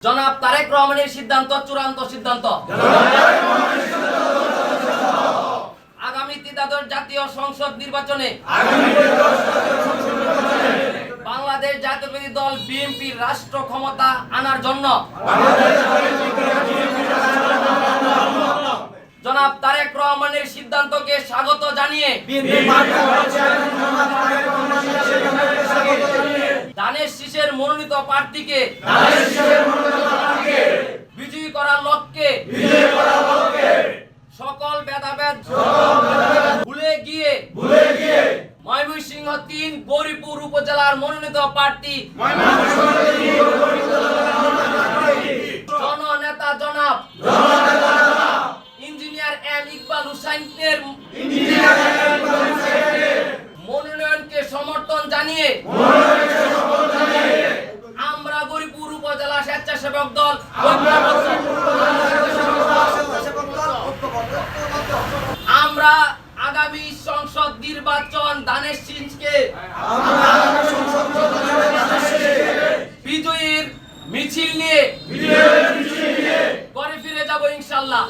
জনাব তারেক রহমানের সিদ্ধান্ত চূড়ান্ত সিদ্ধান্ত। আগামী ত্রিদশ জাতীয় সংসদ নির্বাচনে বাংলাদেশ জাতীয়তাবাদী দল বিএনপি রাষ্ট্র ক্ষমতা আনার জন্য জনাব তারেক রহমানের সিদ্ধান্তকে স্বাগত জানিয়ে ধানের শীষের মনোনীত প্রার্থীকে বিজয়ী করার লক্ষ্যে সকল ভেদাভেদ ভুলে গিয়ে ময়মনসিংহ ৩ গৌরীপুর উপজেলার মনোনীত প্রার্থী জননেতা জনাব ইঞ্জিনিয়ার এম ইকবাল হুসাইনের মনোনয়নকে সমর্থন জানিয়ে আমরা গৌরীপুর উপজেলা স্বেচ্ছাসেবক দল আমরা আগামী সংসদ নির্বাচন ধানের শীষকে বিজয়ীর মিছিল নিয়ে ঘরে ফিরে যাব ইনশাআল্লাহ।